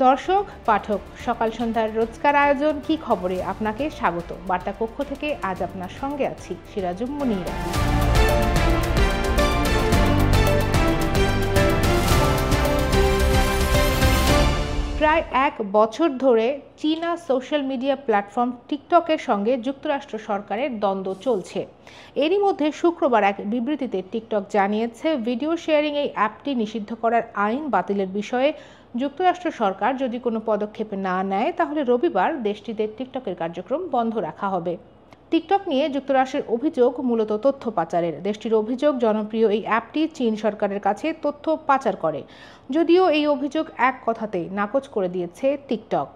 দর্শক, পাঠক, সকাল সন্ধ্যার রোজকার আয়োজন কি খবরে আপনাকে স্বাগত। বার্তা কক্ষ থেকে আজ আপনার সঙ্গে আছি সিরাজুম মুনিরা। প্রায় 1 বছর ধরে চীনা সোশ্যাল মিডিয়া প্ল্যাটফর্ম টিকটকের সঙ্গে যুক্তরাষ্ট্র সরকারের দ্বন্দ্ব চলছে। এরই মধ্যে শুক্রবার এক বিবৃতিতে টিকটক জানিয়েছে, ভিডিও শেয়ারিং এই অ্যাপটি নিষিদ্ধ করার আইন বাতিলের বিষয়ে যুক্তরাষ্ট্র সরকার যদি কোনো পদক্ষেপ না নেয় তাহলে রবিবার দেশটিতে টিকটকের কার্যক্রম বন্ধ রাখা হবে। টিকটক নিয়ে যুক্তরাষ্ট্রের অভিযোগ মূলত তথ্য পাচারের। দেশটির অভিযোগ, জনপ্রিয় এই অ্যাপটি চীন সরকারের কাছে তথ্য পাচার করে। যদিও এই অভিযোগ এক কথাতেই নাকচ করে দিয়েছে টিকটক।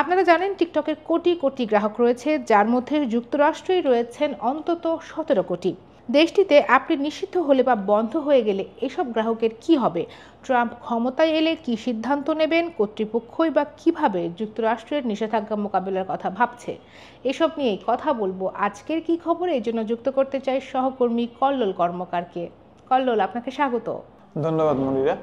আপনারা জানেন, টিকটকের কোটি কোটি গ্রাহক রয়েছে, যার মধ্যে যুক্তরাষ্ট্রেই রয়েছেন অন্তত 17 কোটি। দেশটিতে অ্যাপটি নিষিদ্ধ হলে বা বন্ধ হয়ে গেলে এসব গ্রাহকের কি হবে? ট্রাম্প ক্ষমতায় এলে কি সিদ্ধান্ত নেবেন? কর্তৃপক্ষই বা কিভাবে যুক্তরাষ্ট্রের নিষেধাজ্ঞা মোকাবেলার কথা ভাবছে? এসব নিয়েই কথা বলবো আজকের কি খবর। এই জন্য যুক্ত করতে চাই সহকর্মী কল্লোল কর্মকারকে। কল্লোল, আপনাকে স্বাগত। ধন্যবাদ মনিরা।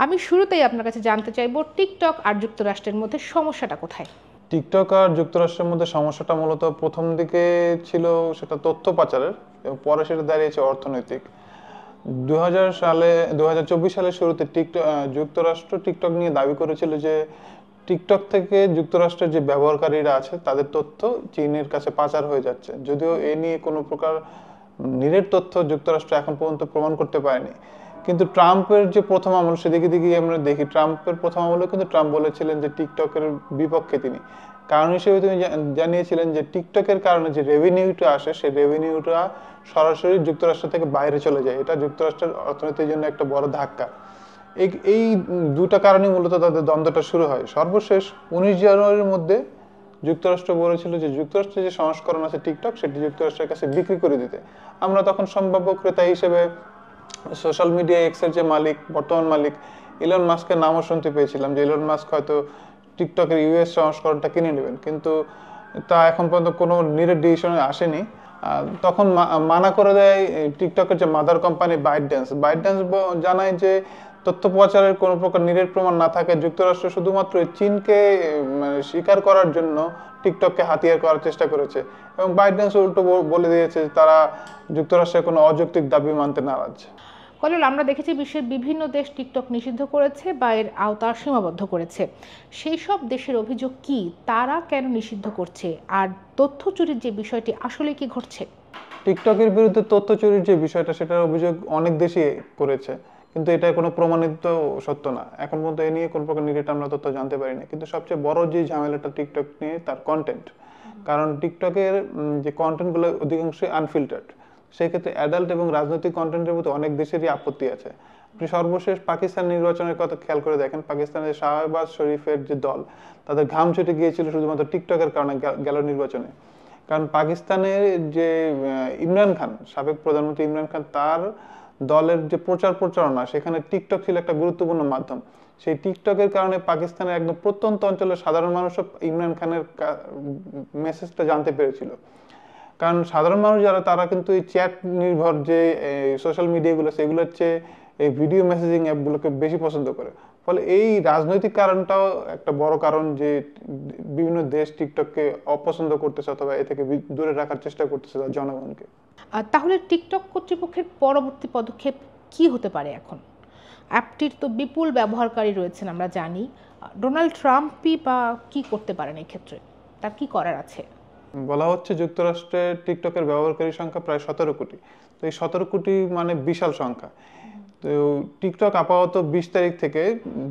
আমি শুরুতেই আপনার কাছে জানতে চাইবো, টিকটক আর যুক্তরাষ্ট্রের মধ্যে সমস্যাটা কোথায়? টিকটক আর যুক্তরাষ্ট্রের মধ্যে সমস্যাটা মূলত প্রথম দিকে ছিল সেটা তথ্য পাচারের, এবং পরে সেটা দাঁড়িয়েছে অর্থনৈতিক। 2024 সালের শুরুতে যুক্তরাষ্ট্র টিকটক নিয়ে দাবি করেছিল যে টিকটক থেকে যুক্তরাষ্ট্রের যে ব্যবহারকারীরা আছে তাদের তথ্য চীনের কাছে পাচার হয়ে যাচ্ছে। যদিও এ নিয়ে কোনো প্রকার নিরেট তথ্য যুক্তরাষ্ট্র এখন পর্যন্ত প্রমাণ করতে পারেনি। কিন্তু ট্রাম্পের যে প্রথম আমল, সেদিকে দিকে আমরা দেখি, ট্রাম্পের প্রথম আমলে কিন্তু ট্রাম্প বলেছিলেন যে টিকটকের বিপক্ষে তিনি। কারণ হিসেবে তিনি জানিয়েছিলেন যে টিকটকের কারণে যে রেভিনিউটা আসে, সেই রেভিনিউটা সরাসরি যুক্তরাষ্ট্র থেকে বাইরে চলে যায়। এটা যুক্তরাষ্ট্রের অর্থনীতির জন্য একটা বড় ধাক্কা। এই দুটা কারণেই মূলত তাদের দ্বন্দ্বটা শুরু হয়। সর্বশেষ 19 জানুয়ারির মধ্যে যুক্তরাষ্ট্র বলেছিল যে যুক্তরাষ্ট্রের যে সংস্করণ আছে টিকটক, সেটি যুক্তরাষ্ট্রের কাছে বিক্রি করে দিতে। আমরা তখন সম্ভাব্য ক্রেতা হিসেবে সোশ্যাল মিডিয়া এক্সের যে মালিক, বর্তমান মালিক ইলন মাস্কের নামও শুনতে পেয়েছিলাম যে ইলন মাস্ক হয়তো টিকটকের ইউএস সংস্করণটা কিনে নেবেন, কিন্তু তা এখন পর্যন্ত কোনো নিরেট ডিসিশনে আসেনি। তখন মানা করে দেয় টিকটকের যে মাদার কোম্পানি বাইটড্যান্স জানায় যে তথ্য পাচারের কোনো প্রকার নিরেট প্রমাণ না থাকে যুক্তরাষ্ট্র শুধুমাত্র চীনকে স্বীকার করার জন্য টিকটককে হাতিয়ার করার চেষ্টা করেছে, এবং বাইটড্যান্স উল্টো বলে দিয়েছে তারা যুক্তরাষ্ট্রের কোনো অযৌক্তিক দাবি মানতে নারাজ। কল্লোল, আমরা দেখেছি বিশ্বের বিভিন্ন দেশ টিকটক নিষিদ্ধ করেছে বা এর আওতা সীমাবদ্ধ করেছে। সেই সব দেশের অভিযোগ কি? তারা কেন নিষিদ্ধ করছে? আর তথ্য চুরির যে বিষয়টি আসলে কি ঘটছে? টিকটকের বিরুদ্ধে তথ্য চুরির যে বিষয়টা, সেটার অভিযোগ অনেক দেশই করেছে, কিন্তু এটা কোনো প্রমাণিত সত্য না। এখন পর্যন্ত এ নিয়ে কোনো প্রকার নিরেট আমরা তথ্য জানতে পারি না। কিন্তু সবচেয়ে বড় যে ঝামেলাটা টিকটক নিয়ে, তার কন্টেন্ট। কারণ টিকটকের যে কন্টেন্টগুলো অধিকাংশই আনফিল্টার্ড। সেক্ষেত্রে অ্যাডাল্ট এবং রাজনৈতিক কন্টেন্টের প্রতি অনেক দেশেরই আপত্তি আছে। আপনি সর্বশেষ পাকিস্তান নির্বাচনের কথা খেয়াল করে দেখেন, পাকিস্তানের শাহবাজ শরীফের যে দল, তাদের ঘাম ছুটে গিয়েছিল শুধুমাত্র টিকটকের কারণে গেল নির্বাচনে। কারণ পাকিস্তানের যে ইমরান খান, সাবেক প্রধানমন্ত্রী ইমরান খান, তার দলের যে প্রচারণা, সেখানে টিকটক ছিল একটা গুরুত্বপূর্ণ মাধ্যম। সেই টিকটকের কারণে পাকিস্তানের একদম প্রত্যন্ত অঞ্চলের সাধারণ মানুষও ইমরান খানের মেসেজটা জানতে পেরেছিল। কারণ সাধারণ মানুষ যারা, তারা কিন্তু এই চ্যাট নির্ভর যে সোশ্যাল মিডিয়াগুলো, সেগুলোর চেয়ে এই ভিডিও মেসেজিং অ্যাপগুলোকে বেশি পছন্দ করে। ফলে এই রাজনৈতিক কারণটাও একটা বড় কারণ যে বিভিন্ন দেশ টিকটককে অপছন্দ করতেছে অথবা এ থেকে দূরে রাখার চেষ্টা করতেছে তার জনগণকে। তাহলে টিকটক কর্তৃপক্ষের পরবর্তী পদক্ষেপ কি হতে পারে এখন? অ্যাপটির তো বিপুল ব্যবহারকারী রয়েছেন আমরা জানি। ডোনাল্ড ট্রাম্পই বা কি করতে পারেন এই ক্ষেত্রে? তার কি করার আছে? বলা হচ্ছে যুক্তরাষ্ট্রে টিকটকের ব্যবহারকারী সংখ্যা প্রায় 17 কোটি। তো এই 17 কোটি মানে বিশাল সংখ্যা। তো টিকটক আপাতত 20 তারিখ থেকে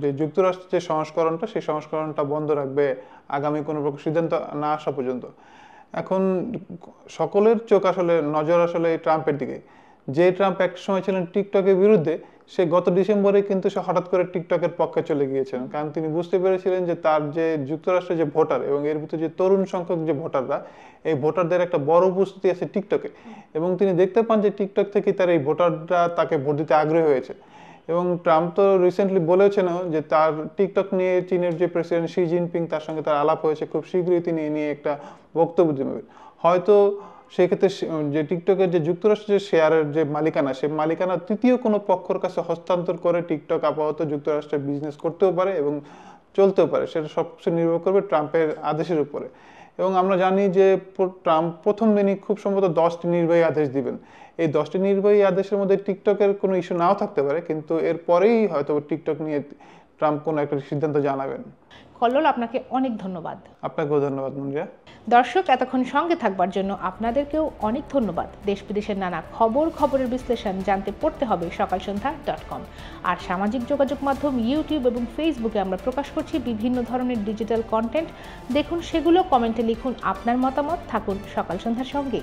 যে যুক্তরাষ্ট্রের যে সংস্করণটা, সেই সংস্করণটা বন্ধ রাখবে আগামী কোনো প্রকার সিদ্ধান্ত না আসা পর্যন্ত। এখন সকলের চোখ নজর আসলে ট্রাম্পের দিকে। যে ট্রাম্প এক সময় ছিলেন টিকটকের বিরুদ্ধে, সে গত ডিসেম্বরে কিন্তু সে হঠাৎ করে টিকটকের পক্ষে চলে গিয়েছেন। কারণ তিনি বুঝতে পেরেছিলেন যে তার যে যুক্তরাষ্ট্রের যে ভোটার, এবং এর ভিতরে যে তরুণ সংখ্যক যে ভোটাররা, এই ভোটারদের একটা বড় উপস্থিতি আছে টিকটকে, এবং তিনি দেখতে পান যে টিকটক থেকে তার এই ভোটাররা তাকে ভোট দিতে আগ্রহী হয়েছে। এবং ট্রাম্প তো রিসেন্টলি বলেছেন যে তার টিকটক নিয়ে চীনের যে প্রেসিডেন্ট শি জিনপিং, তার সঙ্গে তার আলাপ হয়েছে, খুব শীঘ্রই তিনি এ নিয়ে একটা বক্তব্য দেবেন। হয়তো সেক্ষেত্রে যে টিকটকের যে যুক্তরাষ্ট্রের শেয়ারের যে মালিকানা, সে মালিকানা তৃতীয় কোনো পক্ষের কাছে হস্তান্তর করে টিকটক আপাতত যুক্তরাষ্ট্রের বিজনেস করতেও পারে, এবং চলতেও পারে, সেটা সবকিছু নির্ভর করবে ট্রাম্পের আদেশের উপরে। এবং আমরা জানি যে ট্রাম্প প্রথম দিনই খুব সম্ভবত 10টি নির্বাহী আদেশ দিবেন। এই 10টি নির্বাহী আদেশের মধ্যে টিকটকের কোনো ইস্যু নাও থাকতে পারে, কিন্তু এরপরেই হয়তো টিকটক নিয়ে ট্রাম্প কোনো একটা সিদ্ধান্ত জানাবেন। কল্লোল, আপনাকে অনেক ধন্যবাদ। আপনাকেও ধন্যবাদ মুনিরা। দর্শক, এতক্ষণ সঙ্গে থাকবার জন্য আপনাদেরকেও অনেক ধন্যবাদ। দেশ বিদেশের নানা খবরের বিশ্লেষণ জানতে পড়তে হবে সকালসন্ধ্যা.com। আর সামাজিক যোগাযোগ মাধ্যম ইউটিউব এবং ফেসবুকে আমরা প্রকাশ করছি বিভিন্ন ধরনের ডিজিটাল কন্টেন্ট। দেখুন সেগুলো, কমেন্টে লিখুন আপনার মতামত। থাকুন সকাল সন্ধ্যার সঙ্গে।